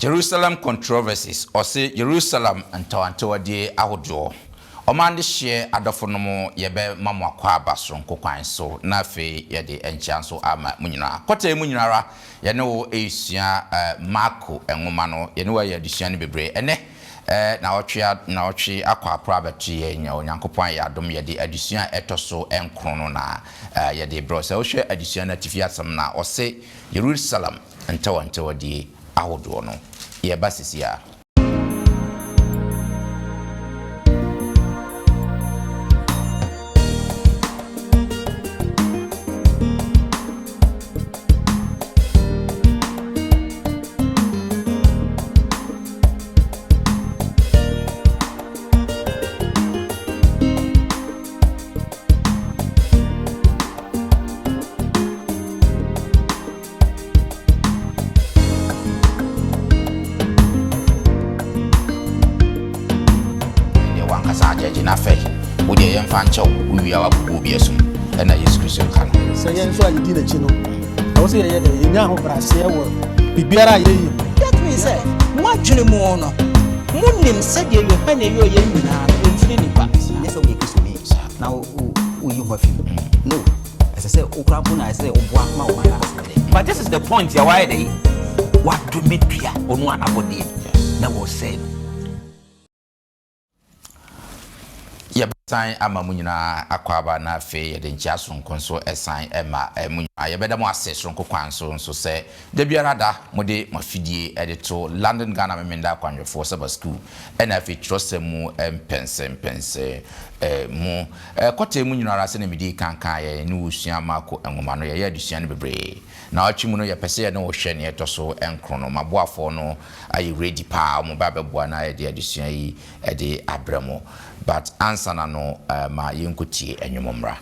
Jerusalem controversies or say Jerusalem and Tawantawadi Ahojo. Omandi share adofonomo yebe mamwa kwa basron kokwan so na fe yede enchanso ama munyina kote munyinara ye no esia Marco enwoma no ye no ya adusua ne bebre ene na otwe akwa prabati ye nya onyankopon ya adom yede adusua etoso enkrono na yede bro se wo hwe adusua na tifi asam na ose Jerusalem ntawantawadi ahodo no ye basisia fancho we are bubiesum and I use Christian can say so you did a chino I was here now brasia wo bibiara ye that means say what dreamo no munim said you when you ye na entini nipa yes we kiss me now we you have no as I say okrabo na I say oboa ma o but this is the point ya why they what do me pia onu anabodi na was said Sign ama munyina akwaba na fe ye de nchiaso nkonso esan ema munyina ye beda mo access ronko kwanso nso se de biarada mode mafidie edito London Ghana memenda kwanwefo Sabbath school na fe trust mu pense mu kote munyina ra se na medi kankan ye ni wusua mako enwoma no ye adusua ne bebre na ochi mu no ye pese ye no hwe ne etoso enkrono maboafo no ayi ready pa mo ba beboa na ye de adusua yi e de abramo but answer na no ma yenkutie enwomomra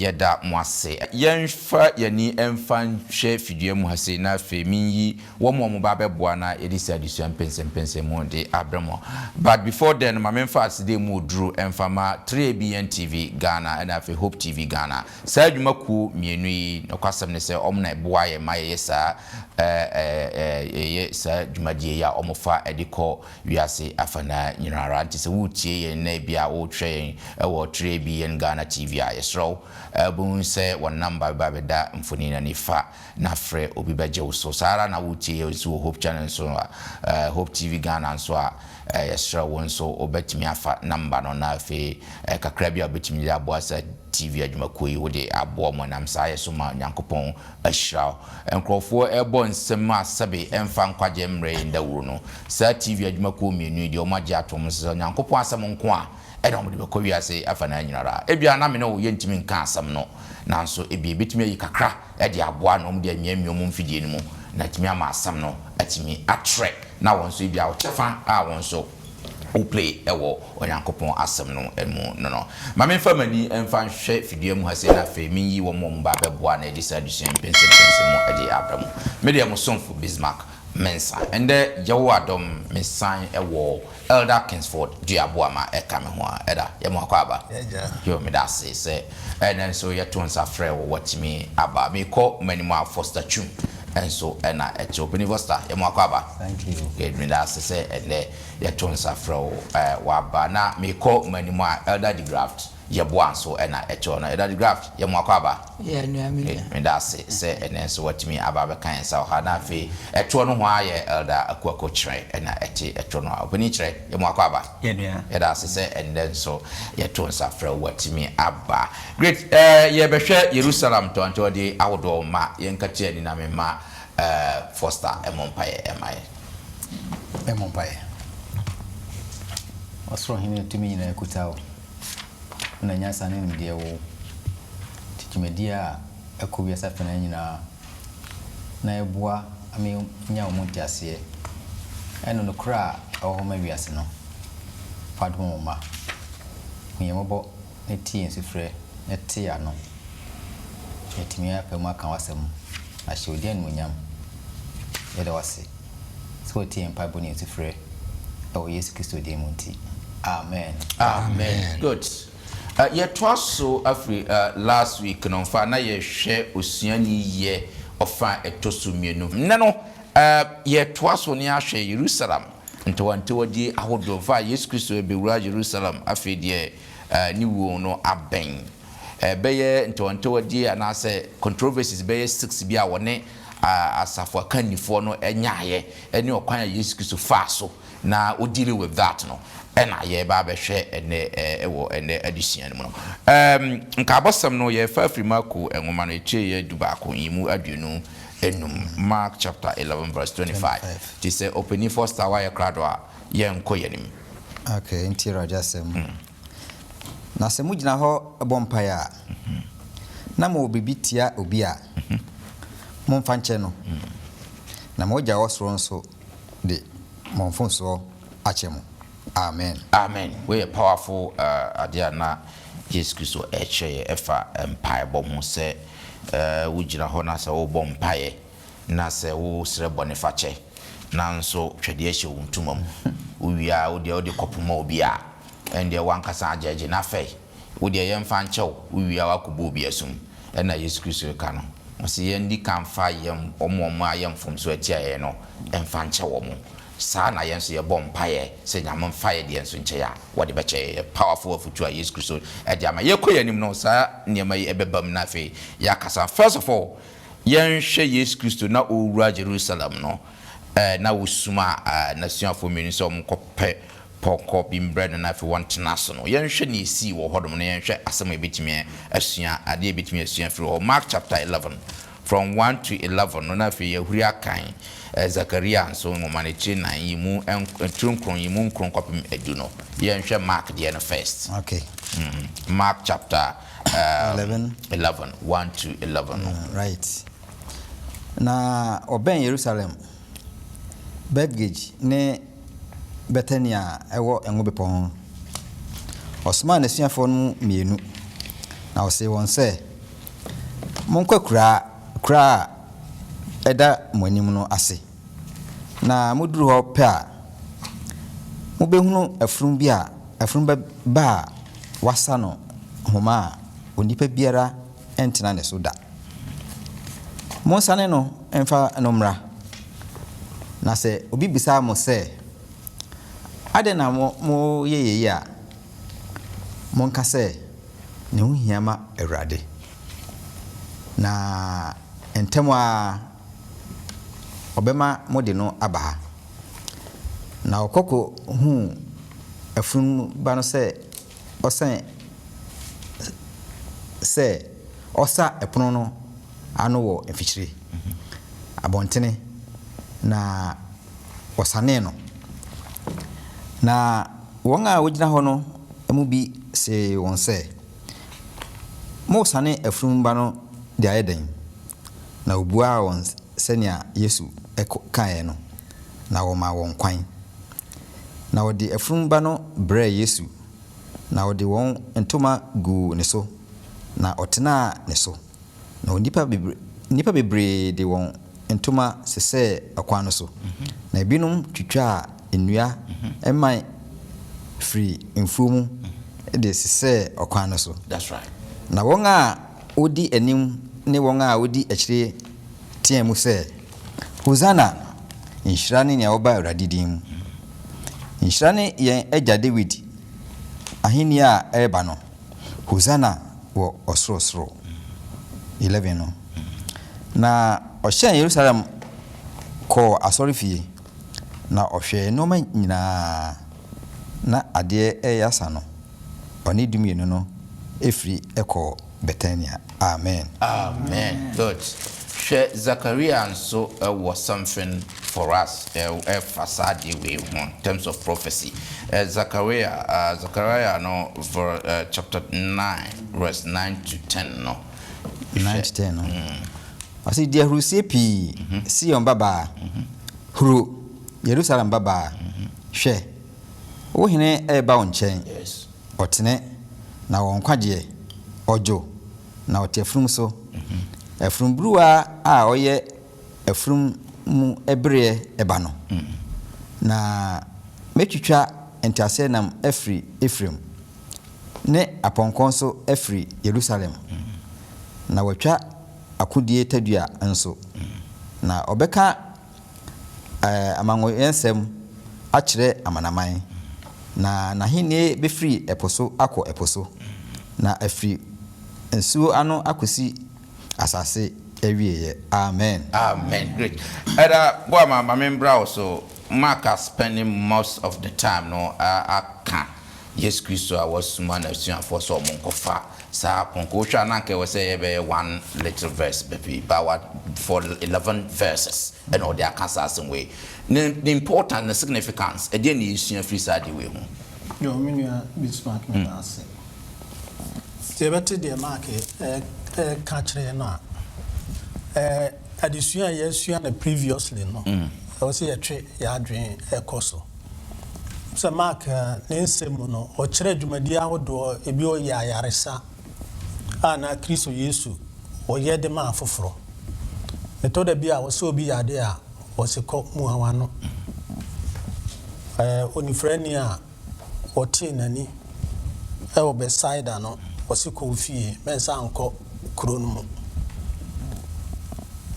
yɛda mo ase yɛmfa yɛni ɛmfa nhwɛ fidua mu hase na afei minyi wɔn ba bɛboa na yɛde sɛ adesua mpɛnsɛmpɛnsɛ mu de abrɛmo but before then ma memfa asede mu duru ɛmfa ma 3ABN TV Ghana and afei Hope TV Ghana saa adwumaku mienu yi nokwasɛm ne sɛ ɔmo na ɛboa yɛ ma yɛ saa sa dwumadie ya omofa ediko wiase afana nyinara nti se wutie ye na bia wo twɛn ɛwɔ 3ABN Ghana TV a yesro bu se won number ba beda mfoni na nifa na frɛ obi beje wo so sara na wutie ye so Hope channel so Hope TV Ghana so a yesro won so obetimi afa number no na afi kakra bia obetimi ya boasa TV adwumakuo yi wode abo mo nam saa yeso ma nyankopɔn ahyira enkrofo ebo nsem asabe emfa nkwaje mre ndawuru no saa TV adwumakuo mienu de o magye atom so nyankopɔn asɛm nko a ɛna mo de bɛkɔ wiase afa na nyinara ebia na me no ye ntimi nka asɛm no nanso ebia betimi ayi kakra de aboa no mo de amiamio mo mfidie no mu na timi ama asɛm no atimi atre na won so ebia wo tefa a won so o play ewo onyankopon asem no emu no ma me fa mani emfa hwe fidua mu hase na fe min yi wo mo mba beboa na edisa adusua pense mu ade abramu me de mo sonfo Bismarck mensa ende jawo adom mesan ewo Elder Kingsford diabo ama eka me ho a eda ye mo akwa aba yo me da se enen so ye to nsa frɛ wo watimi aba me kɔ manimu a Foster Chum enso ena echo Benivosta ye mo akwa aba thank you get me da se ene ye to nsa frɛ wo wa aba na me kɔ manimu a Elder the Graft ye boa so ena echo na Elder the Graft ye mo akwa aba yeah no me da se enen so watimi aba be kan sa ha na fe echo no ho aye Elder akuako kyerɛ ena eti echo no obani kyerɛ ye mo akwa aba yeah no ye da se and then so ye to nsa frɛ watimi aba great ye behwɛ Jerusalem to antodi awodo ma ye nkate ani na me ma Foster Emompaye Emompaye osro hine tumi na ekutao na nyasa ne ndie wo titumedia akobia safa na nyina na eboa ame nya wo ntiase eno no kra o ma wiase no fadwo ma nyembo ne tie nsifre ne tie ano etimia pe ma kan wasem na hyodian munyam yeda wase so tie mpa boni nsifre o Yesu Kristo de monti amen amen good ye twaso afri last week no fa na ye hwe osuani ye ofa etosumienu nne no ye twaso ne ahwe Jerusalem ntowante wodi ahodo fa Yesu Kristo ebewura Jerusalem afi de ni wo no aben beye ntowante wodi anase controversies beye 6 bia wone asafo akanifo no enyaye ene okwan Yesu Kristo fa so na o deal with that no ena ye ba be hwe ene ewo ene adisian mu no nka abosam no ye fa afri mako enwoma no eche ye dubako yimu aduonu enum Mark chapter 11 verse 25 ti say opening first hour ye krado a ye nko yenim okay ntira jasem na se mugina ho bompaya na mo bibitia obi a momfa nche no na moja osro nso de momfonso achemu amen amen we are powerful adia na Jesus Christo eche efa empire bom se wugina ho na se wo bompaye na se wo sre bonifache na nso twede ehye wontumam wia wo de kopoma obi a ende wankasa ajeje na fe wo de yemfa nchew wia wakubo obi asum na Jesus Christo ka no osi yendi kanfa yem omomo ayem fom so atia ye no emfa nche wo mo sa na yenso ye bompaye se nyam mfaye de enso nche ya wode beche powerful futu a Jesus Christo e de ama ye koyanim no sa niema ye ebebam na fe ya kasa first of all yen hwe Jesus Christo na owura Jerusalem no na wosuma nation for menu so mkope poko bimbre na fe wantena so no yen hwe ne si wo hodom no yen hwe asem ebetimi asua ade ebetimi asua firi Mark chapter 11 from 1 to 11 no na fe yahuri akan Zakaria so ngomanichi na yimu entrunkron yimu nkron kopim eduno yen hwe Mark de no first okay Mark chapter 11 1 to 11 right na oben Jerusalem Bethgage ne Bethania ewo enwo bepo ho Osman asuafo no mienu na ɔse wɔn sɛ monkɔ kura ɛda mo anim no ase na moduru hɔ pɛ a mobɛhunu afurum ba a wasa no homa a onipa biara ɛntena ne so da. Monsane no ɛmfa no mmra na sɛ obi bisa mo sɛ ade na mo yeyeye a monka sɛ ne ho hia ma Awurade na ntɛm a ɔbɛma mode no aba ha na ɔkɔkɔ hu afurum ba no sɛ ɔsa ɛpono no ano wɔ mfikyire abɔntene na ɔsane no na wɔn a wɔgyina hɔ no mu bi sɛ wɔn sɛ mo sane afurum ba no de ayɛ den na obua wɔn sɛnea Yesu kaeɛ no na wɔma wɔn kwan na wɔde afurum ba no brɛ Yesu na wɔde wɔn ntoma gu ne so na ɔtena ne so na nipa bebree de wɔn ntoma sesɛ ɔkwan no so na ebinom twitwa nnua ɛman firi mfuo mu de sesɛ ɔkwan no so. That's right. Na wɔn a odi anim ne wɔn a odi akyire teɛ mu sɛ Hosanna nhyira ne nea wɔba Awurade din mu. Nhyira ne yɛn agya David ahenni a ɛreba no. Hosanna wɔ ɔsorosoro 11 no. Na ɔhyɛn Yerusalem kɔɔ asɔre fie na ɔhwɛ nneɛma nyinaa na adeɛ ɛyɛ asa no ɔne dumienu no efiri ɛkɔ Betania. Amen. Amen. Good. Zachariah nso was something for us facade way in terms of prophecy. Zachariah no for chapter 9 verse 9 to 10 no. 9 to 10 no. I see dear Rusepi Sion Baba Huru Jerusalem Baba She O hine eba onchen. Yes. Otene na wonkwaje ojo na otefrum so. Efrum bruwa a oye efrum mu ebre eba no. Na metwitwa entiase nam efri Ephraim ne aponkon so efri Jerusalem. Na watwa akudie tadua nso. Na obeka amango yensem akyere amanaman. Na hine befri eposo akọ eposo. Na afri nsuo ano akosi asase ewieye. Amen. Amen. Great. Ada boy my membra also Mark is spending most of the time no aka Yes Christo I was man for so monkofa sa ponko twa na nke we say be one little verse baby but for 11 verses and all their cancer way. The important the significance e dey na yesua free side way ho. Yo menua bismarck na ase. Te beti de mark ka kire no a adesua yesua na previously no. I was here ya adwen ekoso. So mark nensem no o kire dwumadi ahodo ebi o ya yaresa ana Kristo Yesu o ye de ma afoforo. Metoda bia wo so obi yade a wo se ko mu hawa no. Onifrani a o tie nani e wo beside no wo se ko fie mensa anko kuro no mu.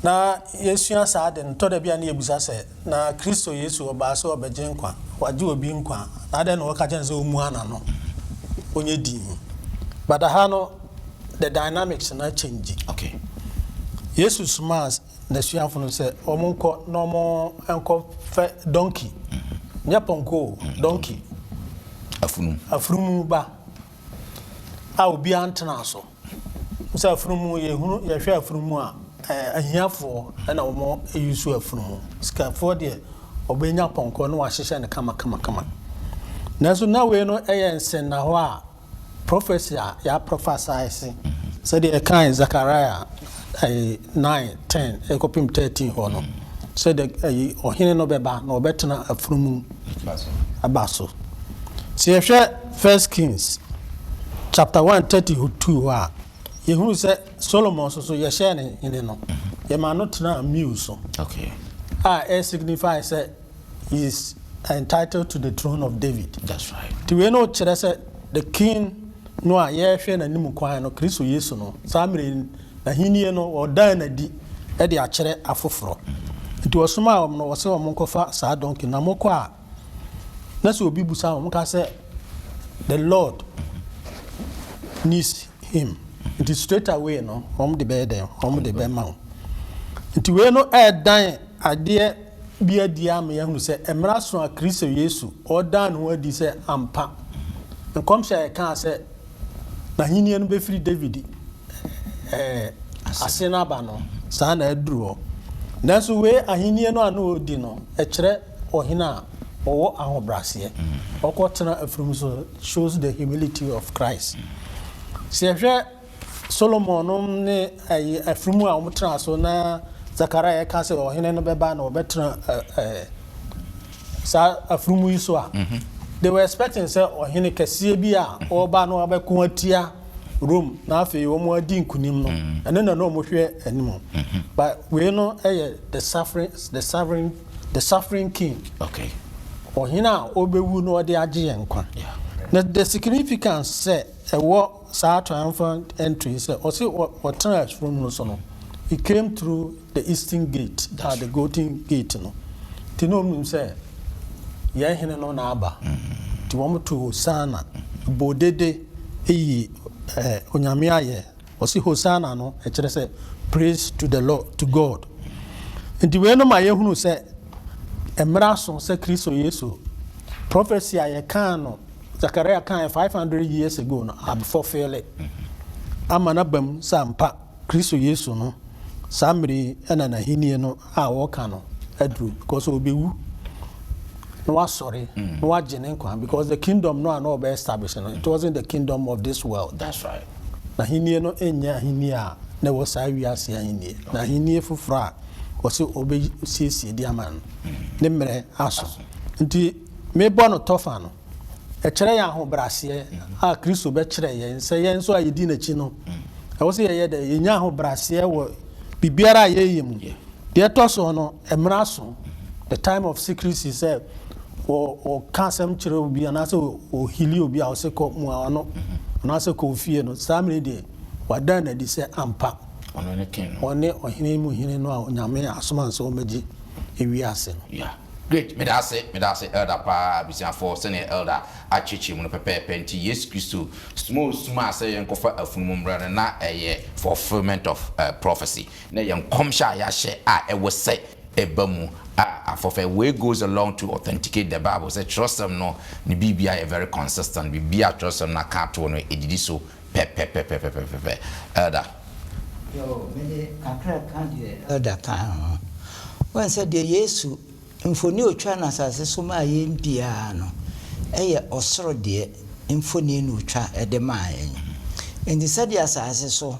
Na Yesu asa de ntoda bia na ebusa se na Kristo Yesu oba so obeje nkwa waje obi nkwa na de no ka jense omu ana no onye di. But ha no the dynamics na change. Okay. Jesus smas na suafo no se omonko no mo enko fe donkey. Nyaponko donkey. Afunu ba. A obi antena so. Musa afunu ye hunu ye hwe afunu a ahiafo na omo eyusu afunu. Skafo de obenya ponko no wahyehye ne kama. Naso na we no eyensen na ho a prophecy ya prophesy so the kind Zachariah 9:10 ekopim 13 ho no so the ohene no beba na obetena afrumu abaso so ye hwe 1 Kings chapter 1:32 a who said Solomon so you're sharing in no. You might not know muse. Okay. It signifies that he is entitled to the throne of David. That's right. To we know the king no a yɛhwɛ n'anim kwan no Kristo Yesu no saa mmere na henie no ɔdan na di e de akyerɛ afoforo nti wɔsoma a no wɔsɛ wɔn nkɔfa saa donkey na mokɔ a na sɛ obi busa wɔn ka sɛ the Lord needs him. It is straight away no wɔn de bɛyɛ dɛn wɔn de bɛma wo nti we no ɛdan adeɛ bi adi ama yɛhunu sɛ mmara so a Kristo Yesu ɔdan no adi sɛ ampa nkɔmhyɛ ka sɛ na henie no bɛfiri David ase na ba no saa na aduru hɔ nanso we ahenie no ano odi no ɛkyerɛ ɔhena a ɔwɔ ahobraseɛ ɔkɔtena afirim so shows the humility of Christ. Sɛ hwɛ Solomon no ne afirim a ɔmotena so na Zachariah ka sɛ ɔhene no bɛba na ɔbɛtena saa afirim yi so a they were expecting say ɔhene kɛseɛ bi a ɔba no abɛko atia Rome na afei wɔn adi nkunim no ɛne na no mohwɛ anim but we no the suffering king. Okay. Ɔhene a ɔbɛwu no ɔde agye yɛn nkwa na the significance sɛ ɛwɔ saa triumphant entry sɛ ɔse ɔtena afirim no so no he came through the eastern gate the golden gate no nti na ɔmnim sɛ yɛn hene no na aba nti wɔn to Hosanna bodede eyi onyame ayɛ ɔsi Hosanna no ɛkyerɛ sɛ praise to the Lord, to God. Nti we no ma yɛhunu sɛ mmara so sɛ Kristo Yesu prophecy a yɛka no Zachariah kan 500 years ago no abfulfill ama na bam sampa Kristo Yesu no saa mmere ɛna na henie no a wɔka no aduru because obewu no wasɔre no wagye ne nkwa because the kingdom no ano be established no it wasn't the kingdom of this world. That's right. Na henie no enya henie a na wɔ saa wiase henie na henie foforo a wɔse obesiesie di aman ne mmere aso nti mebɔ no tɔfa no ɛkyerɛ yɛn ahobraseɛ a Kristo bɛkyerɛ yɛn sɛ yɛn nso a yɛdi n'akyi no ɛwɔ sɛ yɛyɛ dɛ yɛnya ahobraseɛ wɔ bibiara a yɛyɛ mu deɛ ɛtɔ so no mmara so the time of secrecy sɛ o kasem kyerɛ obi anaasɛ o hili obi a ɔsɛ kɔ mu a ɔno anaasɛ kɔ fie no saa mmere deɛ wadan na di sɛ ampa ɔno ne king ɔne ɔhene mu hene no a onyame asoma nso ɔmagye ewiase no. Yeah. Great. Medase elder pa bisiafo sene elder achichi mu no pepepe nti Yesu Kristo small say yenkofa afunum mra na eye fulfillment of prophecy na yenkomsha ya hye a ewo say ebamu for way goes along to authenticate the Bible. Say trust them no ni bibia very consistent bibia trust them na ka to no edidi so pepe elder yo me kakra kan de elder kan when said the Yesu mfoni otwa na asase so ma yen bia no eye osoro de mfoni no otwa ede ma yen endi said the asase so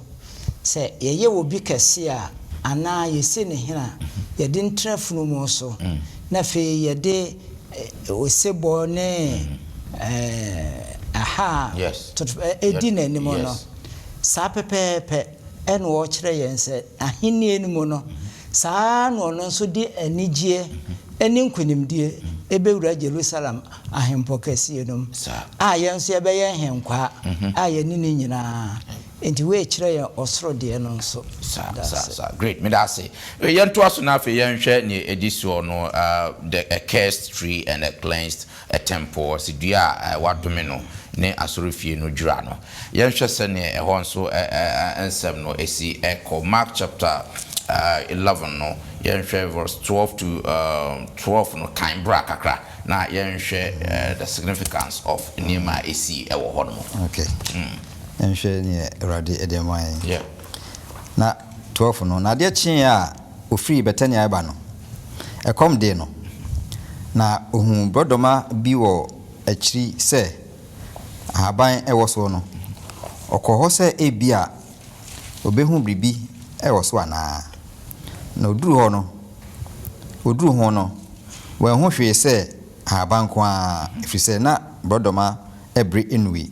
se yeye obi kese a ana yesi ne hena ye de ntrafunu mu so na fe ye de osebo ne aha yes edi na ni mo no sa pepepe eno wo kire yen se ahenie ni mo no saa no no so di anigye eni nkunimdie ebewura Jerusalem ahempokasi enum a yenso ebeye henkwa a yeni ni nyina enti we kire ye osoro de no nso sa great me that say yento aso na afi yenhwe ne edisuo no the cursed tree and a cleansed a temple sidua wadome no ne asorofie no dwura no yenhwe se ne ehon so ensem no esi echo Mark chapter 11 no yenhwe verse 12 to 12 no kind bra kakra na yenhwe the significance of nima esi ewo ho no. Okay. Yenhwe ne erade edemai. Yeah. Na 12 no na de chin a ofiri betania eba no ekom de no na ohun brodoma bi wo akiri se ahaban ewo so no okoho se ebia obehu bribi ewo so ana na oduru ho no we ho hwe se ahaban ko a efiri se na brodoma ebre enui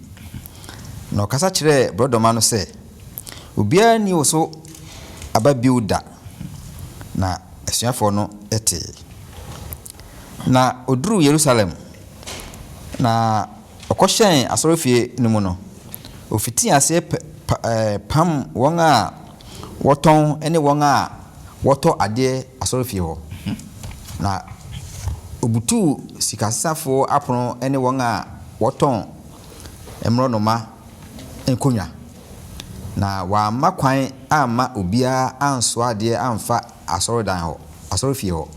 na okasa kire brodoma no se obiara ni oso aba biuda na asuafo no ete na oduru Jerusalem na okoshen asorofie no mu no ofiti ase pam won a woton ene won a woto ade asorofie ho na obutu sikasafo apron ene won a woton emronoma enkonya na wa makwan ama obia anso ade amfa asorodan ho asorofie ho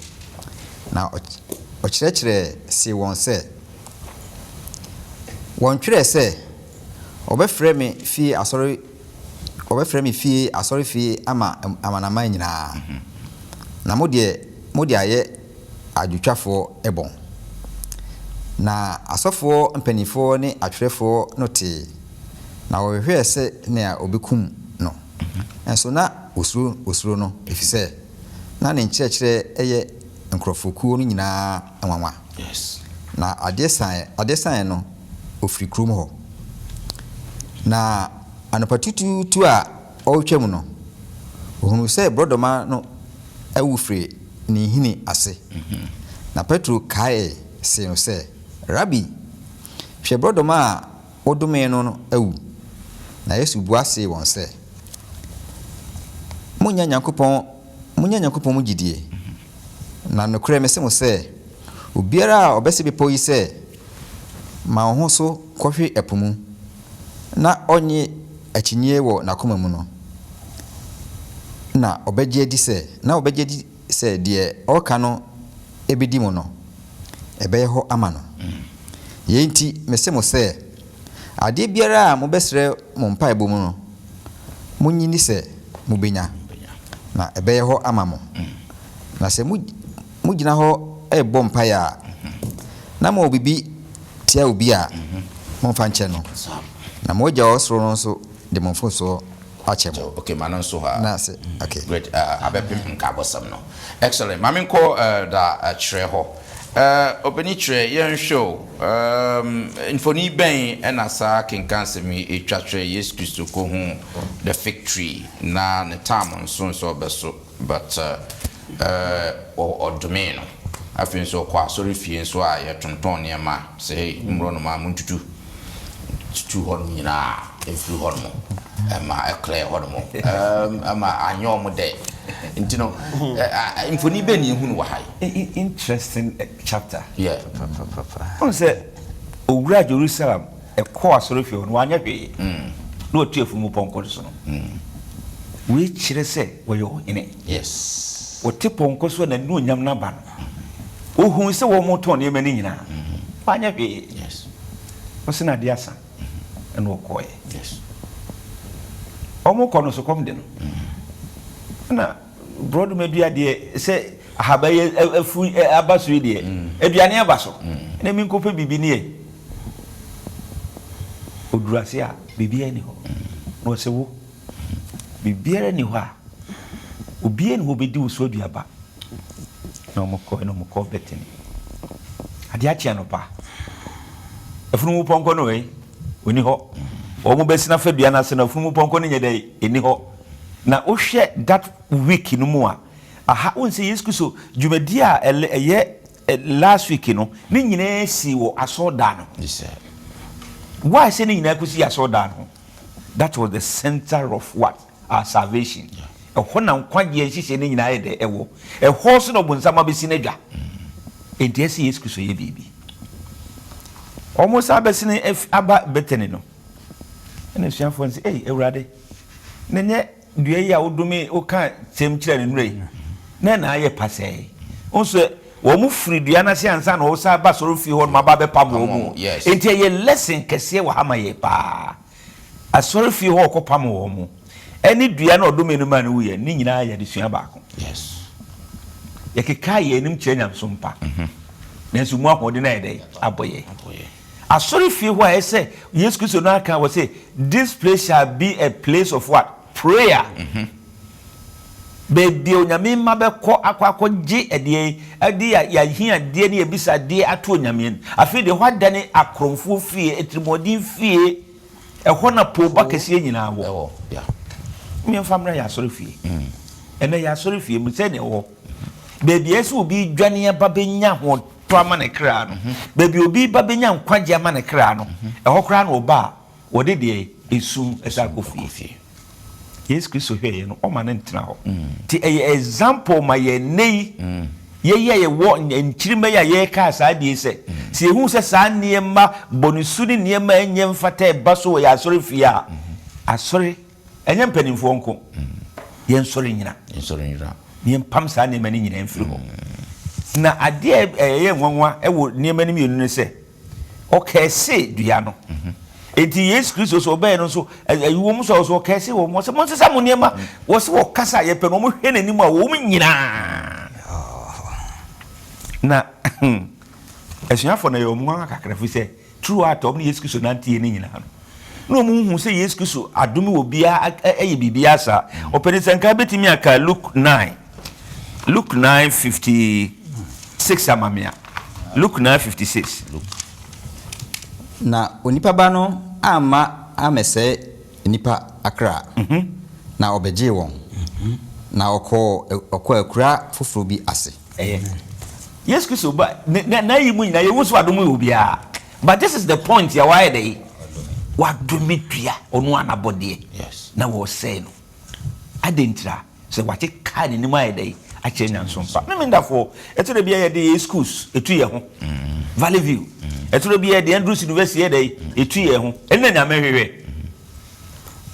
na ochirechire si won se won twere se obefre me fi asorofie ama amanama nyina na mode aye adwutwafo ebon na asofo mpanifo ne atwerefo no te na wohwe se ne obekum no enso na osuro no efise na ne nkyerɛkyerɛ eye nkrofokuo no nyinaa anwanwa yes na adesan no ofiri krom ho na anapatutu a ɔtwam no ohunu sɛ brodoma no awufre ne hini ase na Petro kae se no sɛ Rabbi hwɛ brodoma a odome no awu na Yesu bua se won sɛ munya Nyankopɔn mu gidie na nokure me se mo sɛ obiara a obese bepo yi sɛ ma ho so kɔhwe epomu na onye akyinye wo nakoma mu no na obegye di sɛ de ɔka no ebedi mu no ebe ho ama no yenti me se mo sɛ ade biara a mobesre mo mpa ebo mu no munyini sɛ mubenya na ebe ho ama mo na sɛ mugina ho ebo mpa ya na mo bibi tia obi a mo fa nche no na mo gya osoro no so de mo fo so ache mo okay manon so ha na se okay great abepim nka bosam no excellent maminko da chere ho obeni chere yen show infoni ben enasa kinkanse mi etwatwe Yesu Kristo ko hu the fig tree na ne time so beso but odomino afin so kwa sorry fie so a yetonton ne ma say mro no ma muntutu tutu hon nyina efru hon mo ma ekle hon mo ama anyo mo de intino infoni be ni hunu wa hai interesting chapter yeah on say owura Jerusalem e ko asoro fie no anya hwe no otuefu mu ponko so no we kire se wo yo ine yes o te ponko so na no nyam na ba no ohun se wo mo ton ne mani nyina anya hwe yes o se na dia sa no ko yes o mo ko no so kom de no na broad medua de se ahabaye afu abaso de aduane abaso na mi nkope bibi ne odurase a bibi ani ho no se wo bibi ani ho a obi ani ho bedi wo so aduaba na mo ko betini ade achi anopa afunu mu ponko no we oni ho o mo besina fa duana se na afunu mu ponko ne nyede eni ho na o hwe that week no mu a aha onse Yesu Kristo dwumadi a eye last week no ni nyina si wo asoda no yes why say ni nyina kusi asoda no that was the center of what our salvation ho na nkwaje nhihye ni nyina ye de ewo ho so no bonsama besi na dwa enti Yesu Kristo ye bibi almost abesini aba beteni no ene suafo nse ewurade nenye duye ya odome o kan tem kire ne nure na aye pase onso wo mu firi dua na se ansa na wo sa ba soro fi ho ma ba be pam wo mu enti ye lesson kese wa hama ye pa asoro fi ho ko pam wo mu eni dua na odome no ma ne wo ye ni nyina ya de sua ba ko yes ye keka ye nim kire nyam so mpa na nso mu akode na ye de aboye asori fi ho a say Yesu Kristo no aka wo say this place shall be a place of what prayer baby onyame ma be ko akwa gi ede ya hia de ne ebisa de ato onyame afi de hwa dane akromfo fie etrimodin fie ehona po ba kese nyina wo yeah me famra ya sori fie ene ya sori fie mu se ne wo baby esu obi dwane ba benya ho to ama ne kra no baby obi ba benya nkwaje ama ne kra no ɛhɔ kra no oba wo de de esum esa ko fie Yes Christ hwe no o ma ne ntena ho ti example ma ye nei ye wo nchirima ya ye ka sa die se si ehu se sa niema bonusu ni niema enye mfata eba so ya asori fie a asori enye mpanimfo nko ye nsori nyina ni pam sa niema ni nyina mfiri ho na ade ye nwanwa ewo niema ni mienu ne se o kese dua no enti Yesu Kristo so be no so ayiwo mu so kese wo mo se mo se mo niema wo se wo kasa ye pe no mo hwe nanim a wo mu nyina na esuafo na yo mu akakra fi se true atom Yesu Kristo nantie ni nyina no mu hu se Yesu Kristo adome obia eye bibia sa openi senka betimi aka Luke 9:56 amamia Luke 9:56 na onipa ba no ama amese nipa akra na obeje won na okọ akura foforo bi ase Yes Kristo ba na yimu nyina ye wusu adom obia but this is the point ya why dey wadometua onu anabode na wo say no adentra se wache ka ni mu ayedai ache nyansompa na mindafo etore bia ye dey schools etu ye ho Valley View etoro bia dey Andrews University ye dey etu ye ho enna nya mehwehwe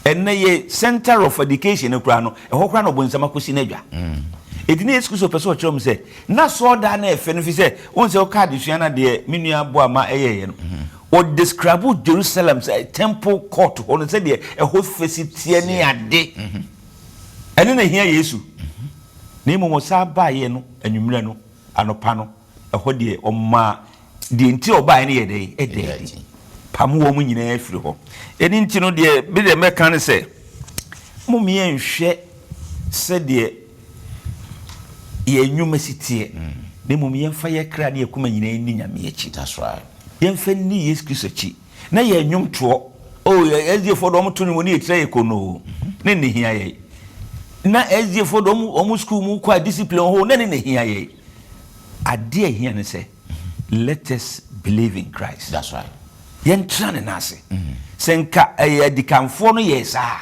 enna ye Center of Education ekura no ehọ kura no bonsama kosi na dwa edine Yesu person o kyerem se na so da na efe no fi se won se o card sua na de menua bo ama eyeye no o describe Jerusalem say temple court on se de ehọ facility ni ade ene na hia Yesu na imo sa ba ye no anwumre no anopa no ehọ de o ma de nti oba ne ye de ede pamu wo mu nyina afiri ho eni nti no de bi de meka ne se mo mi enhwe se de ye nyuma sitie ne mum yemfa ye kra ne yakuma nyina ni nyame echi that's right yemfa ni Yesu Kristo chi na ye nwum to ezie fo do mo to ni woni etira ye kono ne ne hia ye na ezie fo do mo school mu kwa discipline ho ne ne hia ye ade hia ne se let us believe in Christ that's right yentra ne nase senka adikanfo no ye sa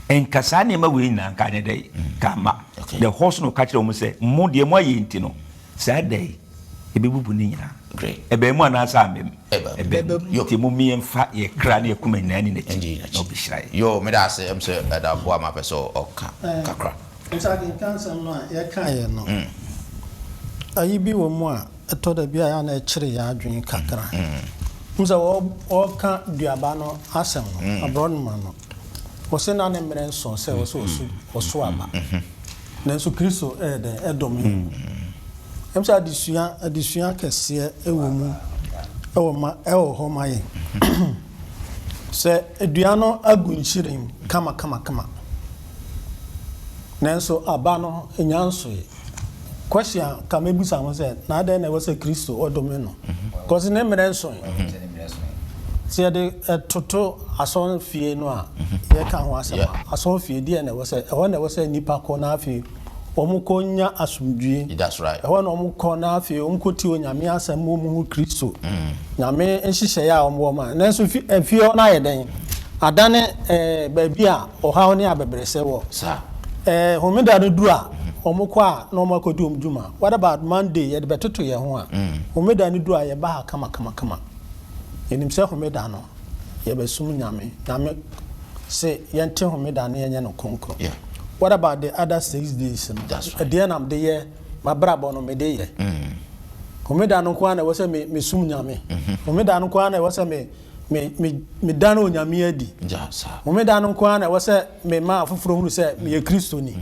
enkasa ne ma we na nka ne dai kama the horse no catch them say mo de mo ayenti no sa dai ebebubu ni nyina great ebe mu ana sa amem ebe yo ti mo mi emfa ye kra ne kuma nyina ni na no bi shrai yo me da say em say da boa ma peso oka kakra Msaki cancer no ya kan ye no ayi bi wo mu a eto da bia ya na ekire ya adwen kakra mza wo ka duaba no asem no abron ma no wose na ne mere nso se wose aba na nso Kristo de edomi emsa adisua kese ewo mu ewo ho maye se edua no agunchirim kama na nso aba no enyanso ye question kamebusa mo se na ade na wose Kristo odomi no cause ne mere nso se de toto ason fie no a ye ka ho asema ason fie die na wose ehwo na wose nipa ko na afie omukonya asumdue that's right ehwo na omukọ na afie omkoti onyame asem mu Kristo nyame nhihye ya omwo na nso fie na yeden adane baabi a ohaw ne abebrese wo sa homeda no du a omukọ a na omakodi omdwuma what about Monday ye de betoto ye ho a homeda no du a ye ba kama enim se homeda no ye besum nyame se yente homeda no yenye no konkro what about the other 6 days at the end of the year my brabo no me dey ye homeda no kwa na wo se me sum nyame homeda no kwa na wo se me dano nyame adi homeda no kwa na wo se me ma afoforo huru se me ye Kristo ni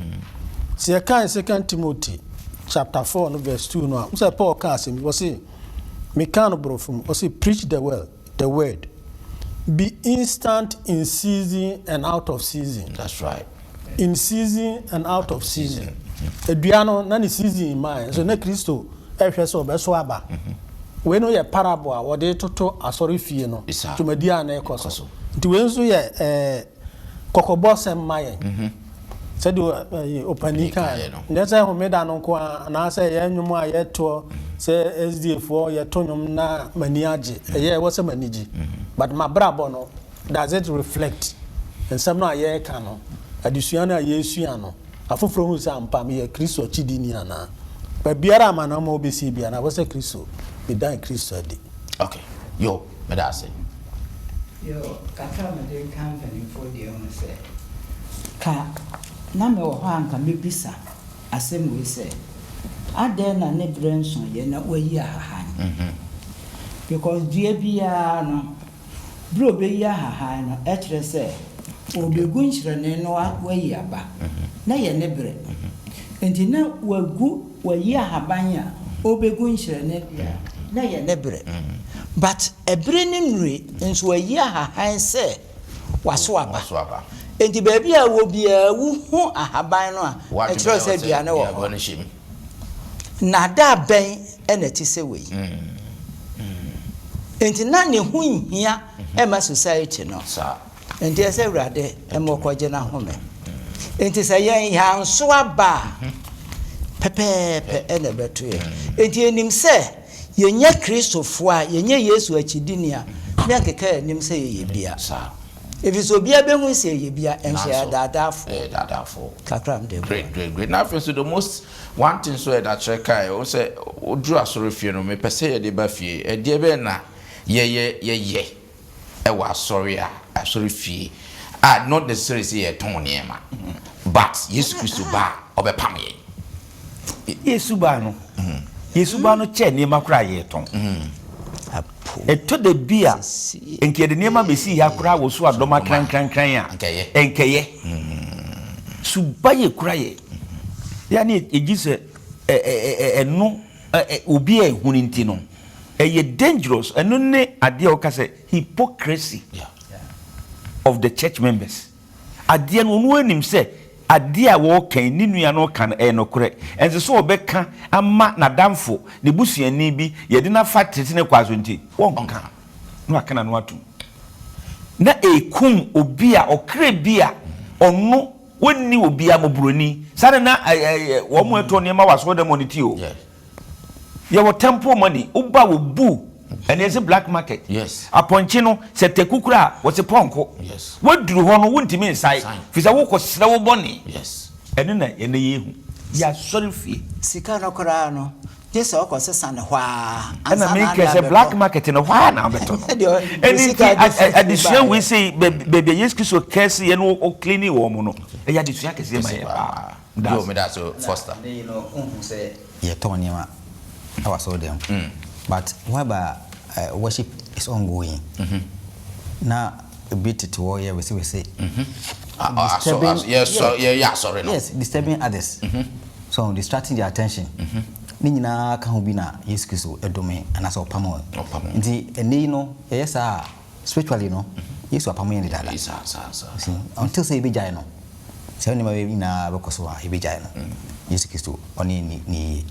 se ye kan 2 Timothy chapter 4 no verse 2 no say Paul ka se me wo se me kan brofum wo se preach the word be instant in season and out of season that's right in season and out of season eduano na ni season mai so na Kristo ehwe so be so aba we no ye parable a wode toto asori fie no tumadi a na ekoso nti we nso ye kokobosem mai said opanika that's a homeda no kwa na say yenwum a yeto say SDF4 yetonwum na maniaje was a maniji but my brabo no does it reflect and some no aye ka no adisuana yesua no afoforo hu sa ampa me Kristo chidini ana ba biara ma na ma obesi bia na was a Kristo be dan Kristo di. Okay, yo me da say yo kaka me dey company for the owner say ka na me wo anka me bisa asem we say ade na ne brenson ye na wayi ahahan because die bia no bro be yi ahahan no e kire say obegu nchirene no wayi aba na ye ne bre enti na wagu wayi ahaban a obegu nchirene bia na ye ne bre but ebre ne nri nso wayi ahahan say waso aba enti baby a wo bia wu hu ahaban no a e kire say bia ne wo na da ben ena ti se we enti na ne hu nhia e ma society no sa enti ese wrade e mo koje na home enti se yen ya nso aba pepe ena beto ye enti enim se yenye Kristofo a yenye Yesu achidini a me akeka enim se ye bia sa if it's obia be hu se ye bia enhia dadafo kakram de great now for the most one thing so that check I say odru asoro fie no me pese ye de ba fie e de be na ye e wa sorry asoro fie not necessarily say ye ton niema but Yesu Kristo ba obepam ye Yesu ba no che niema kura ye ton eto de bia enke de niema besi ya kura wo so adoma kran a enkeye suba ye kura ye ya ni ejise eno obi ehuni nti no eye dangerous eno ne ade o ka say hypocrisy of the church members ade no no anim say ade a wo kan ni nua no kan no kure ense so obeka ama na damfo ne busuani bi ye de na factory ne kwazo nti won kan no aka na no atum na ekum obi a okre bi a ono wonni obi a mobroni sare na wo mo eto ne ma waso de moniti o ye wo temple money uba wo bu and there's a black market. Yes. Aponche no se tekukura wo se ponko. Yes. Wo duru ho no wontimi inside. Fisa wo kosra wo boni. Yes. Ene na ene yehu. Ya sorry fie. Sika no kora no. Jese okosesa ne hwa. Ana me kese black market no hwa na beto. Eni addition we say baby yes kiso kese ye no o clean wo mo no. E ya addition kese ma ye ba. Do me that so Foster. You know, say ye ton yema. I was so them. But whereby worship is ongoing. Now a bit to warrior we say. Sorry. No. Yes, disturbing others. So distracting their attention. Nina can be na yes Kristo edome and as opamo. Nti ene no yes spiritually no yes opamo yen dada. Until say be jai no. Say ni ma be na bekoso a be jai no. Yes Kristo oni ni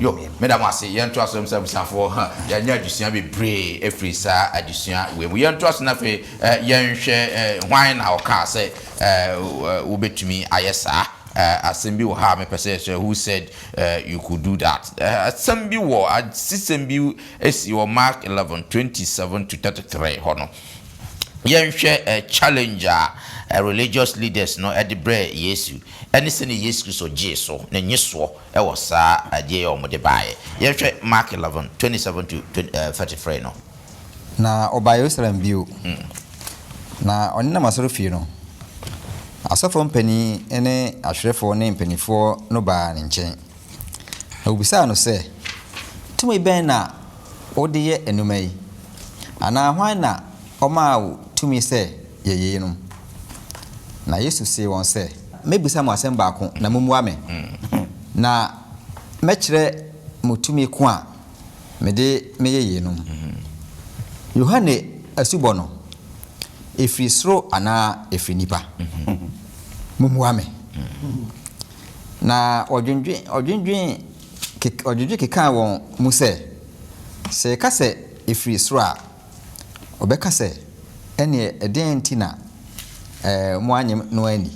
yo madam ase yen to asem sabusafo ya nya adusua be pray every sa adusua we yen to asna fe yen hwe hwan na o ka say wo betumi ayesa asem bi wo ha me pese who said you could do that asem bi wo system bi esi wo Mark 11:27 to 33 hono yen hwe challenger religious leaders no at the bread Yesu anything Yesu so Jesus na nyeso e wo sa ade o mo de bae ye hwe Mark 11:27 to 33 no na oba Jerusalem biu na onina masoro fie no asofo mpani ene ahwerefo ne mpanifo no ba ne nchen na obisa no se tumi ben na ode ye enumai ana hwan na oma tumi se ye no na Yesu se won se mebisa mo asem baako na mumu ame na mekire mutumi ko a mede meyeye no Yohane asubo no efri sro ana efri nipa mumu ame na odwendwen keka won mu se ka se efri sro a obeka se ene eden ntina mo anyem no ani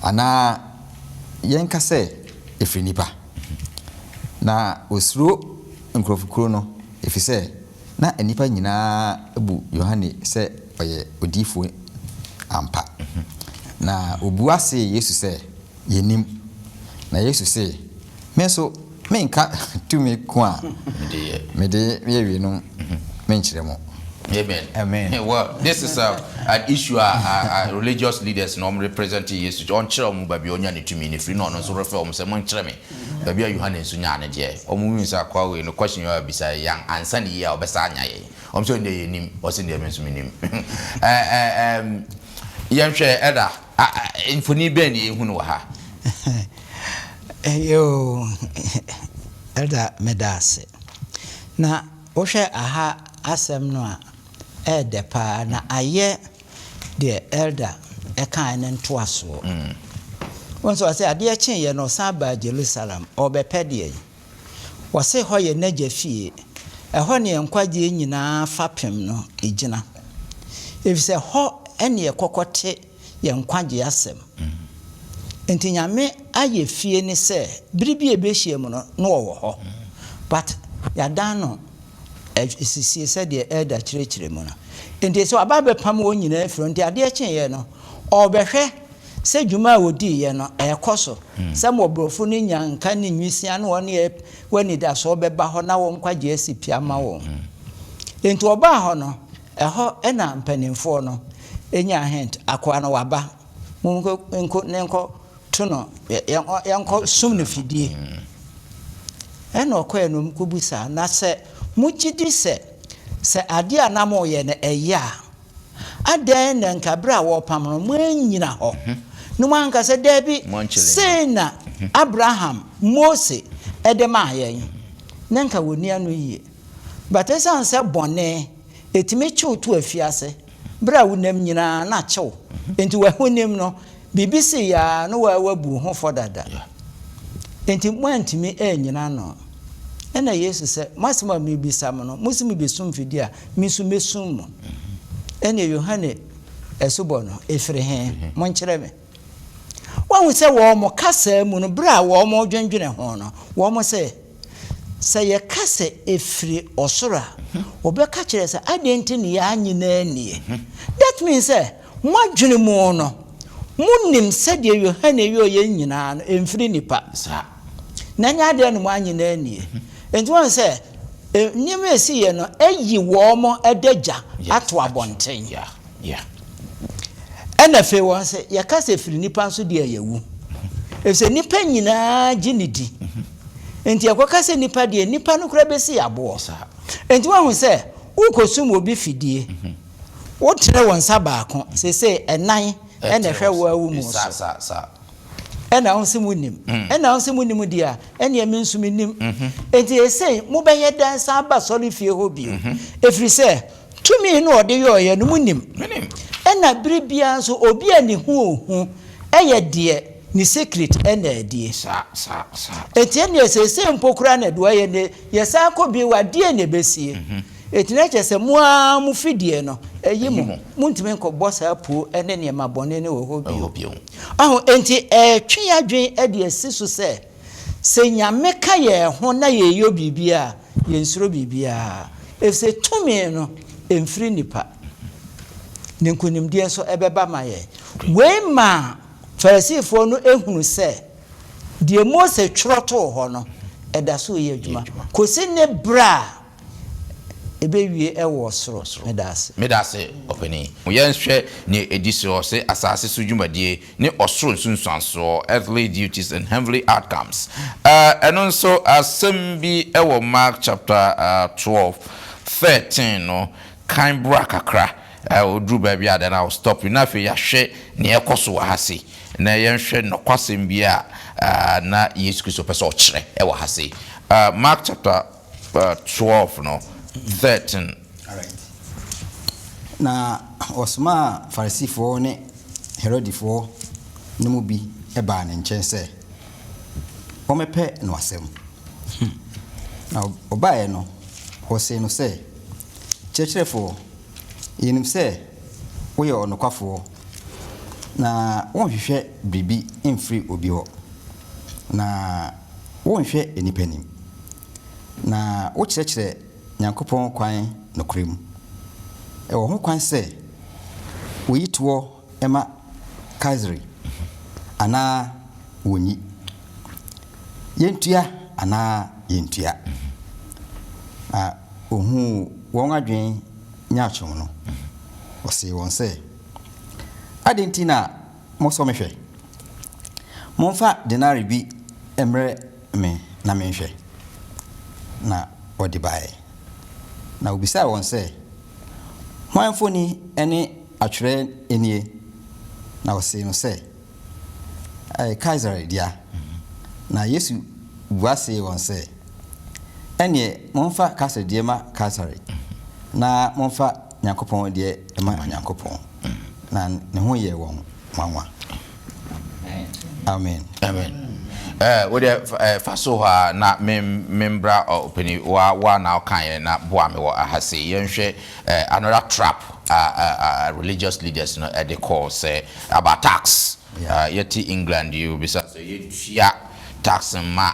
ana yenka sɛ efiri nipa na osuro nkrofukuro no efisɛ na enipa nyinaa ebu Yohane sɛ ɔyɛ odifo ampa na obu ase Yesu sɛ yenim na Yesu sɛ meso menka tumi ko a mede yewie no menkyerɛ mo. Amen. Amen. Well, this is an issue religious leaders normally representing Jesus. On children, baby, on your to me, if you know, so refer them, someone tell me, baby, you had in Sunyana, dear, or movies are calling no question you are beside young and Sunday year or Besanya. I'm sorry, they name was in the name. Young share Edda, Infony Benny, who know her. Yo, Elda Medase. Na, Osha aha asem no depa na aye the elder kind nto aso won so say ade chen ye no Sabbath Jerusalem obepede wo se ho ye naja fie ho ne enkwagye nyina fapem no egina efise ho ene ekokote ye nkwagye asem enti nyame aye fie ni se biribi ebehie mu no wo ho but ya dan no esisi said the elder chire mu no enti so ababe pam wo nyina afiro enti ade chen ye no obehwe se dwuma wodi ye no ekoso se mobrofo no nyanka ne nwisia no woni da so beba ho na wo nkwagye asipia ma wo enti oba ho no eho ena mpanimfo no enya hint akwa no waba nko to no yanko sum no fidie ena okoye no mkubusa na se mugidi se ade anamo ye na eya adan na nkabra wo pam no mwanyina ho no manka se dabi se na Abraham Mose edema yen nanka woni anu yie batesa se bone etime chiutu afiase bra wonam nyina na chew enti wa honim no bibisi ya no wa wabu ho fodada enti mwantimi nyina no ena Yesu se masima mi bisam no musimi besum fidi a misu mesum mo ena Yohane esubo no efiri he monkyere me wan se wo mo kasa mu no bra wo mo dwendwene ho no wo mo se ye kasa efiri osora obeka kire se adenti ne ya nyina nie that means mwadwene mu no munim se de Yohane yo ye nyina no emfiri nipa sa na nya de no mwanyina nie enti won se nyeme esi ye no eyi wo mo edagya ato abonten ena fe won se ya kasa firi nipa so de ayewu efse nipa nyina ginidi enti yakokasa nipa de nipa no kura besi abo enti won se ukosum obi fidie wo tere won sabako se enan ena hwe wo awu mu so ena on simunim ena on simunim dia ena yemi nsuminim enti ese mo beye dan saba sori fie hobi efiri se tumi no ode yo ye no munim ena biribia so obi ani hu eye de ni secret ena die sa enti ena ese mpokura na do ye ne yesa ko bi wa die ne besie eti na chese mu fidie no eyimu muntime nko bossa apu ene ne mabone ne wo hobi aho enti twe adwen ade asisu se nyame ka ye ho na ye yo bibia ye nsuro bibia efse tumi no emfiri nipa ne nkonimdie so ebeba ma ye we ma farisifo no ehunu se die Mose twroto ho no eda so ye adwuma kosi ne bra ebewie ewo soro medase openi yenhwe ne ediso se asase so dwumadie ne osoro nsunsuanso earthly duties and heavenly outcomes eno so asem ewo Mark chapter 12:13 no kan bra kakra odru ba bia then I'll stop you na fe ya hwe ne ekoso hase na yenhwe no kwasem bia na Yesu Kristo pese o kire ewo hase Mark chapter 12 no 13. All right. Na osma farisifo ne herodifo ne mu bi eba ne nchen se omepe no asem na obae no hose no se chechirefo yinim se wo ye onokwafo na wonhwehwɛ bibi mfiri obi ho na wonhwɛ enipa nim na wokyerɛkyerɛ Nyankopɔn kwan nokorem ɛwɔ ho kwan sɛ oyitoɔ ɛma Kaisari ana wonyi yentua ana yentua ohu wɔn adwen nyaatwom no ɔse wɔn sɛ adentina moso mehwɛ momfa denari bi emre me na menhwɛ na ɔde bae na obisa wɔn sɛ hwanfoni ene atwerɛ enie na ɔse no sɛ Kaisari dia na Yesu buase wɔn sɛ ene momfa Kaisari die ma Kaisari na momfa Nyankopɔn die ma Nyankopɔn na ne ho yɛ wɔn nwanwa. Amen. Wode faso ha na membra opini wa na kan na boa me wo ahase yenhwe another trap religious leaders no they call say about tax. Yet England you be say yetua tax ma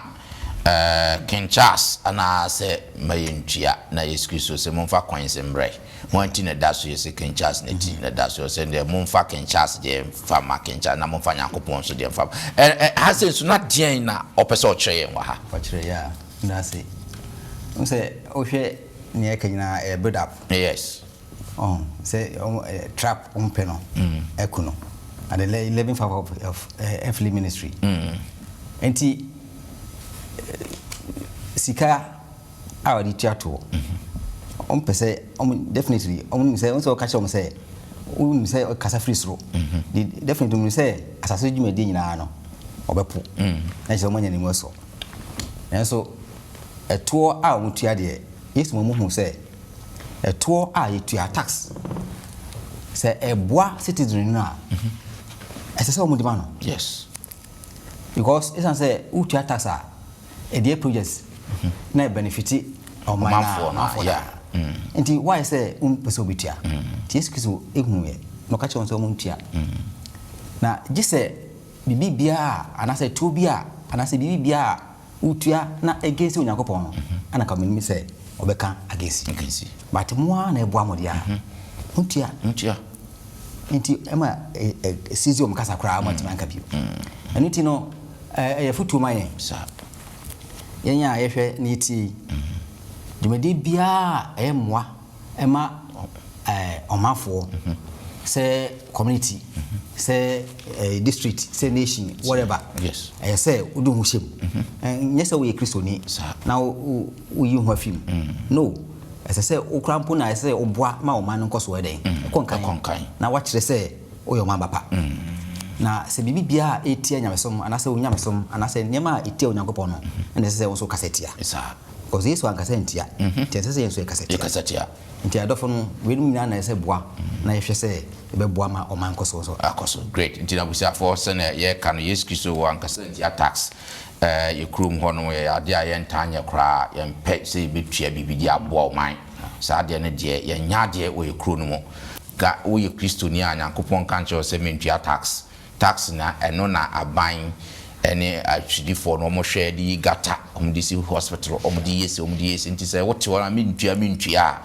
King Charles ana say mayentua na Yesu Kristo say momfa kwan sembre wanti na daso yesi King Charles na ti na daso say de momfa King Charles de fama King Charles na momfa Nyankopɔn so de fama hasen so na den na opese o kyerɛ wa ha o kyerɛ ya na say o say o hwɛ ne ekanyina build up. Yes. Say trap peno ekuno at the 11th of Earthly Ministry. Enti sika awadi tiato pese definitely say so catch say kasa free slow definitely say asase dwuma de nyina no obepo na je mo nya ne mu so enso eto a mutua de Yesu mo hu say eto a yetua tax say eboa citizen no a say o mo demand no. Yes. Because it's say utua tax a e projects na benefit o man for yeah. Enti why say pese obitua Yesu Kristo ehunwe no ka che won say o ntua na gise bibi bia ana say to bia ana say bibi bia utua na against Onyankopɔn no ana ka me say obeka against but mo na ebo amodia ntua enti ema sizio mkasa kra amatima nka bio aniti no e futu maye sa yenya yehwe niti dwumadi bia emwa ema omafo say community say district say nation whatever. Yes. Say udu hushem nyese we kristoni na uyi ho afim no say okrampo na say oboa ma o man nkoso eden konkan na wa kire say oyo man bapa na se bibi bia etia nyamesom ana se onyamesom ana se nema etia Onyankopɔn no na se won so kasetia because Yesu an kasentia tie se Yesu kasetia ntia adofo no we dum nyina na se boa na yehwe se be boa ma o man nkoso so akoso great ntia busia for se na ye ka no Yesu Kristo wan kasentia tax ye krum ho no ye ade a ye ntanye kra ye mpe se betua bibidi aboa o man sa ade ne de ye nya de o ye kru no mo ga o ye Kristo ni Nyankopɔn kan che o se mentua tax na eno na aban ene atwidifo no mo hwe di gata omdisi hospital omdi yesi nti se wote wona mentua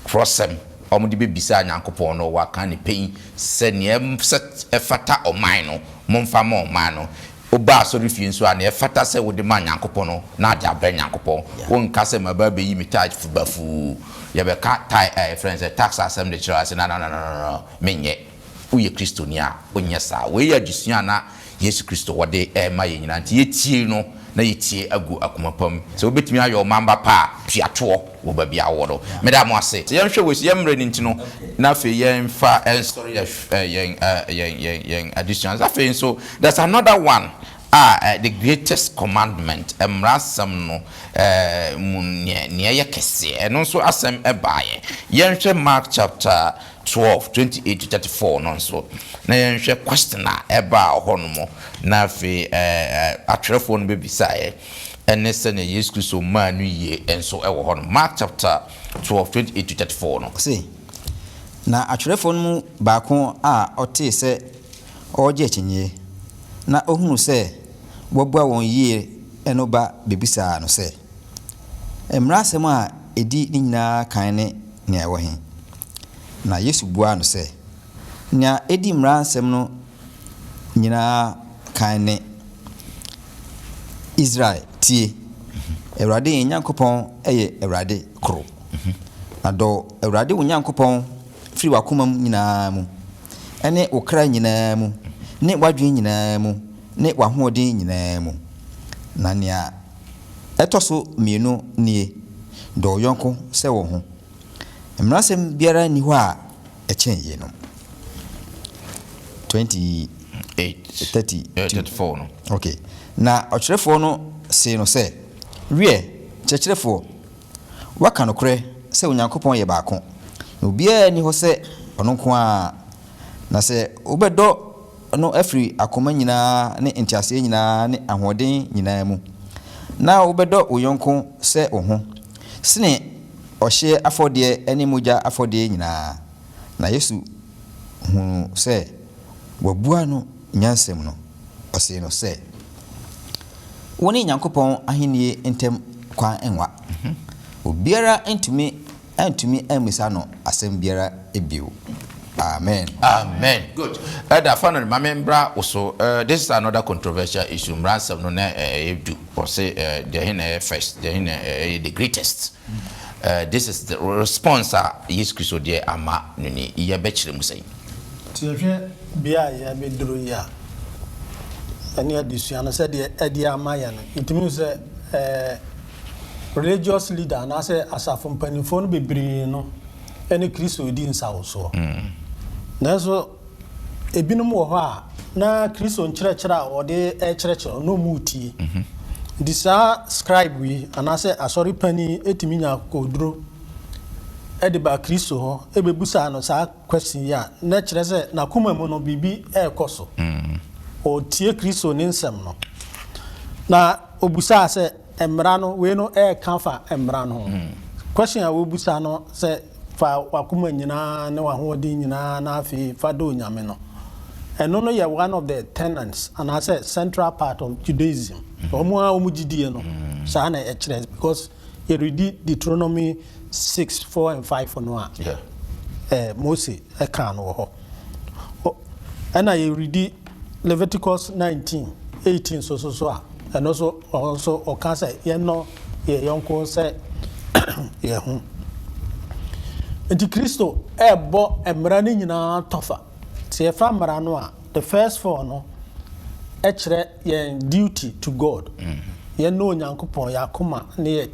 crossem omdi bebisa Nyankopɔn no wa kan ne pen se ne set efata oman no momfa ma oman no oba so refie nso a ne efata se wo de ma Nyankopɔn no na aja bra Nyankopɔn won ka se maba be yi mitaj fubafu ye be ka tai friends tax assembly chira se na menye uye Kristo ni a onye sa we ya dusua na Yesu Kristo wode ma ye nyina nti yetie no na yetie agu akomapam se obetumi ayo mamba pa tuato wo ba bia wodo medam ase se yenhwe we ye mre ni ntino na fe yen fa story yen additions afe so there's another one the greatest commandment emrasam no munye ne ye kese eno so asem ebaye yenhwe Mark chapter 12 28 to 34 no so na yenhwe question na eba honomo na fe atwerefo no bebisae ene se na Yesu Kristo manu ye enso ewo hono Mark chapter 12 28 to 34 no see na atwerefo no baako a ote se ɔgye akyinyie na ohunu sɛ wɔbua wɔn yie ɛno ba bebisa no sɛ mmara asɛm a ɛdi ne nyinaa kan ne nea ɛwɔ he na Yesu bua no sɛ nea ɛdi mmara asɛm no nyinaa kan ne Israel tie Awurade Nyankopɔn ɛyɛ Awurade koro na dɔ Awurade wo Nyankopɔn firi wakoma mu nyinaa mu ɛne wo kra nyinaa mu ne wadwen nyinaa mu ne wahoɔden nyinaa mu na nea ɛtɔ so mmienu nie dɔ yɔnko sɛ wo ho mmaransɛm biara ni hɔ a ɛkyɛn yie no 34 no okay na ɔkyerɛfoɔ no se no sɛ wie kyerɛkyerɛfoɔ waka no korɛ sɛ Onyankopɔn yɛ baako na obiara ni hɔ sɛ ɔno nko a na sɛ wobɛdɔ no afiri akoma nyinaa ne ntiaseɛ nyinaa ne ahoɔden nyinaa mu na wobɛdɔ wo yɔnko sɛ wo ho sene ɔhye afɔdeɛ ne mogya afɔdeɛ nyinaa na Yesu hu sɛ wabua no nyansɛm no ɔse no sɛ wo ne Nyankopɔn ahennie ntɛm kwan enwa obiara ntumi amisa no asɛm biara ebio. Amen. Good. That final remember also this is another controversial issue. Ransom no na do or say the first the greatest. This is the response yes Christo de ama nuni ye bechere mu say. Tiehwe bia ya bedro ya. Ani adisua no said the edi ama ya no. Ntimi say religious leader na say asafo mpanimfo no bebre no ene Christo di nsawo so. Naso ebinom wo ho a na Kristo nkyerɛkyerɛ a ɔde ɛkyerɛkyerɛ no mutie disa scribe wi anase asɔre pani etimi nya koduro ɛde ba Kristo ho ebebusa no saa question ya na kyerɛ sɛ na kuma mu no bibi ɛkɔ so ɔtie Kristo ne nsɛm no na obusa sɛ emra no we no ɛka fa emra no question a obusa no sɛ fa wakuma nyina ne wahoɔden nyina na afi fa do nyame no eno no ye one of the tenets and I say central part of Judaism omo a omo gidie no saa na ekire because you read Deuteronomy 6, 4 and 5 no a Moses e kan no ho and I read Leviticus 19, 18 so a and also o kan say ye no ye yonko say ye ho Enti Kristo ebo emra ni nyina tofa. Ti e fa mra no a the first four no e kire ye duty to God. Ye no Onyankopon ya koma ne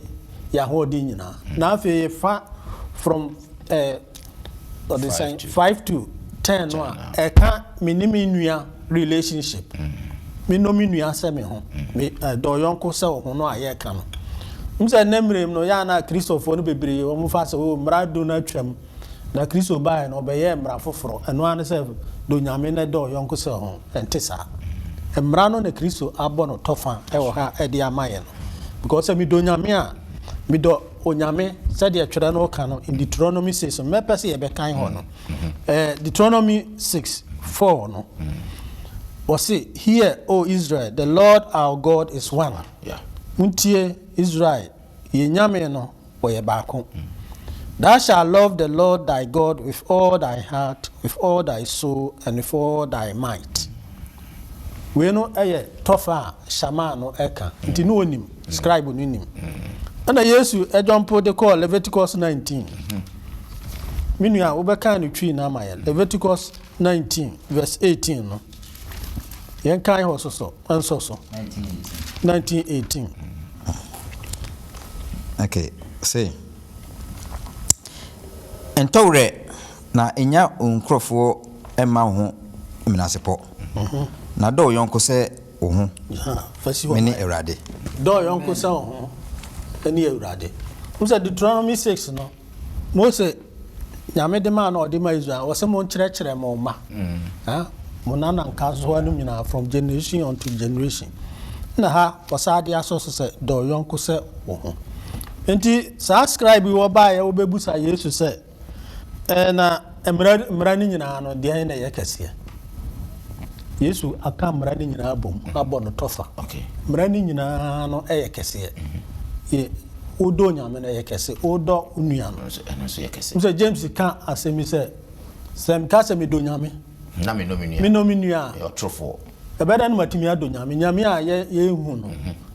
ya hodi nyina. Na afi fa from what they saying 5 to 10 no a e ka minimi nua relationship. Me no mi nua se me ho. Me do yonko se ho no a ye ka no. Mse nemrem no ya na Christopher no bebre o mu fa se o mra do na twam na Christo bae no be ye mra foforo eno an se do nyame na do yonko se ho entisa mra no na Christo abo no tofa e wo ha e de amaye no because me do nyame a me do onyame se de twere no ka no in Deuteronomy 6 me pese ye be kan ho no Deuteronomy 6:4 no o say hear O Israel the Lord our God is one. Muntie Israel ye nyame no oye baako. Thou shalt love the Lord thy God with all thy heart, with all thy soul, and with all thy might. We no eye tofa shama no eka. Nti no onim, scribe no nim. Ana Yesu e jumpo de call Leviticus 19. Minua obeka no twi na maye. Leviticus 19 verse 18 no. Yen kan ho so 1918. Okay, say. Entore na enya onkrofo ema ho minasepo. Na do yonko se wo ho. Meni Awurade. Do yonko se wo ho. Eni Awurade. Musa Deuteronomy 6 no. Mose nyame de ma na ode ma Israel. Wo se mo nkyerɛkyerɛ mo ma. Mo nana nka so anu nyina from generation unto generation. Na ha wasade aso se do yonko se wo ho. Enti subscribe wo ba ya obebusa Yesu se na emra ni nyina no de na ye kase Yesu aka mmara ni nyina bom abɔ no tofa mmara ni nyina no ɛyɛ kɛseɛ ye odo nyame no ɛyɛ kɛse odo unua no ɛno so yɛ kɛse so James ka asɛmi sɛ sɛm ka sɛ me do nyame na me no me nua ɔtrofo ɛbɛda no matimi ado nyame a ye hu no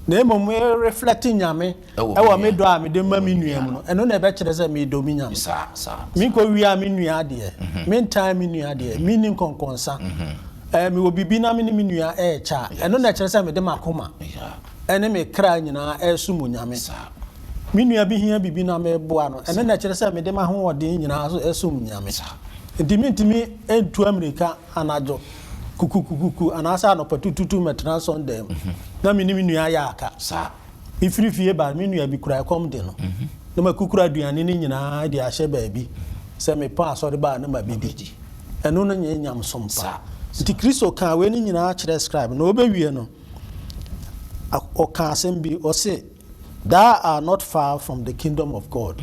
na emom reflect nyame ɛwɔ me do a me de ma me nua mu no ɛno na ɛbɛkyerɛ sɛ me do me nyame me ko wi a me nua de me ntan me nua de me ni konkonsa me wo bibi na me ni me nua cha ɛno na ɛkyerɛ sɛ me de makoma ɛne me kra nyina ɛsumu nyame me nua bi hia bibi na me boa no ɛno na ɛkyerɛ sɛ me de ma ho ɔden nyina so ɛsumu nyame ntimi entu America anajo kuku anasa no patututu metran Sunday na me ni me nua ya aka ifiri fie ba me nua bi kura kom de no na makukura aduane ni nyina de ahye baabi sɛ me pa asɔre ba na mabedi ɛno no nyɛ nyam sompa nti Kristo ka we ni nyina kyerɛ scribe na obewie no ɔka asɛm bi ɔse thou are not far from the kingdom of God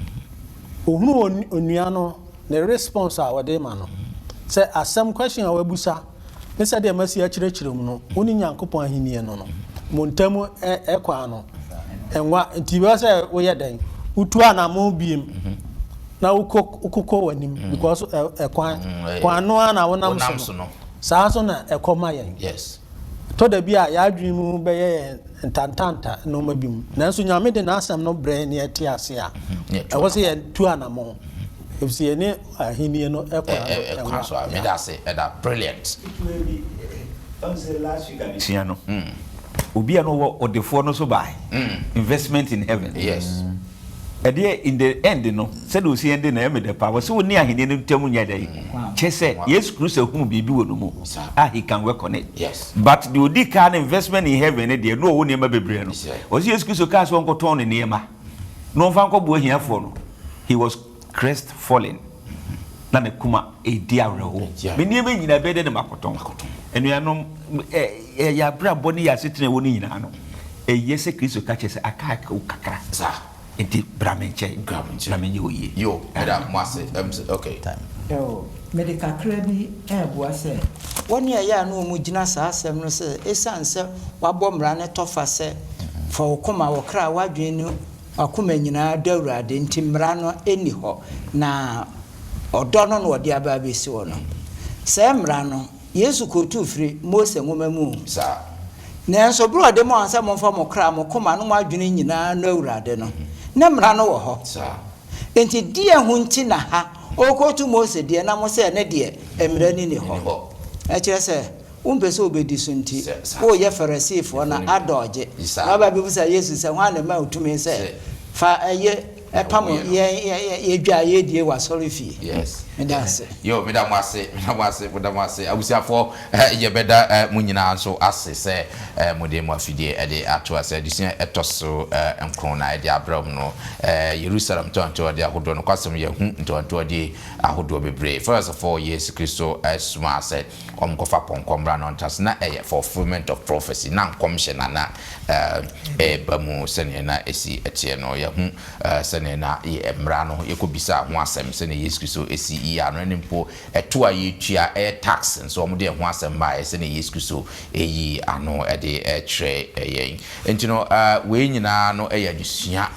ohunu onua no the response a wode ma no sɛ asɛm question a wabusa ne sɛ de masi akyerɛkyerɛ mu no woni Nyankopɔn ahenie no no montamu ɛkwa no enwa nti be sɛ woyɛ den utu ana mo biem na ukoko wanim because kwa no ana wonam so no saa so na ekoma yen yes to da bia ya adwin mu be ye ntantanta no mabim nanso nyame de na asɛm no brɛ ne ati ase a ɛwɔ sɛ yɛ tu ana mo if see any ahenie no ekwa so me da say that brilliant last week Cristiano obi ano wo odefo no so buy investment in heaven yes in the end no said we see end na me de pa wo so ni ahenie no temu nya dai che say yes Christ hu bibi wo no mu he can work on it yes but the odi kan investment in heaven e de no wo ne ma bebre no o si yes Christ ka so nko ton ne ma no fa nko bo hiafo no he was crestfallen na me kuma e dia reho me ni me nyina be de ne makoton enuanom ya bra boni ya setene woni nyina no yese Kristo ka che se aka kakra sa enti bra menche na menye oye yo era mwase okay time yo medical crabi boa se woni ya no mu gina sa asem no se esanse wabɔ mra ne tofa se fa okoma wo kra wadwen no akoma nyina dawurade enti mra no eni ho na ɔdɔ no ɔde aba besi wo no se mra no Yesu kotu firi Mose ngoma mu sa nanso bro de mo ansa mo fa mo kra mo koma no mo adwene nyina no awurade no na mra no wo ho sa enti die hu nti na ha okotu Mose de na mo se ne de emra ni ne ho e kire se umpese obedi so nti wo ye Pharisee na adoje aba bi busa Yesu se hwan na ma utumi se fa eye epam ye dwa ye die wa sorry fie yes medase yo medamase abusiafo ye beda munyina nso ase se mode mo afidie e de ato ase adisia etoso enkron na e de abram no Jerusalem tonto de ahodo no kwasem ye hu tonto de ahodo bebre first of all yes Kristo asuma se omkofa ponkombra no ntas na eye fulfillment of prophecy na commission na bamu sene na esi etie no ye hu sene na ye emra no ye ko bisa ho asem sene yes Kristo esi iya no nimpo eto aye tua tax nso omo de ho asem ba sene yes Kristo eyi ano de tre yen enti no we nyina no eya dusua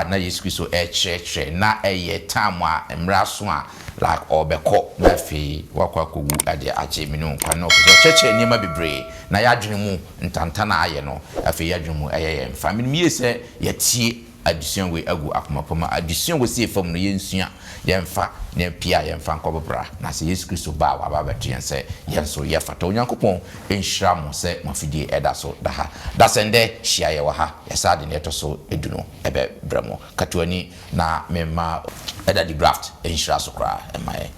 na yes Kristo tre na eye time a emra so a like obeko na fi wakwa kogu ade ache minu kwa no so cheche niema bebre na yadwene mu ntanta na aye no afi yadwene mu eye family mi yese yatie addition we agu akomapoma addition we see from no yensua yemfa ne pia yemfa nkobobra na se Yesu Kristo ba wa ba betu yense yenso yefata onyankopon enhira mo se mafidie eda so da ha da sende hia ye wa ha yesade ne to so eduno ebe bramo katuani na mema eda di graft enhira so kra emaye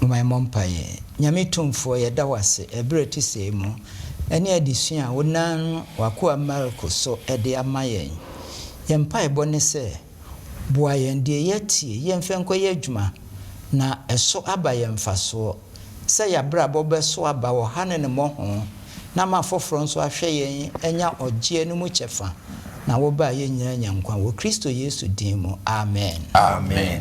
my mompaye nyame tumfo ye da wase ebreti se mu ene addition a wonan wako Marko so ede amayen yempa ebone se boa yende yetie yemfenko ye adwuma na eso aba yemfaso se ya bra bobe so aba wo hane ne moho na mafoforo nso ahwe yen enya ogie no mu chefa na wo ba ye nyanya nkwa wo Kristo Yesu din mu amen amen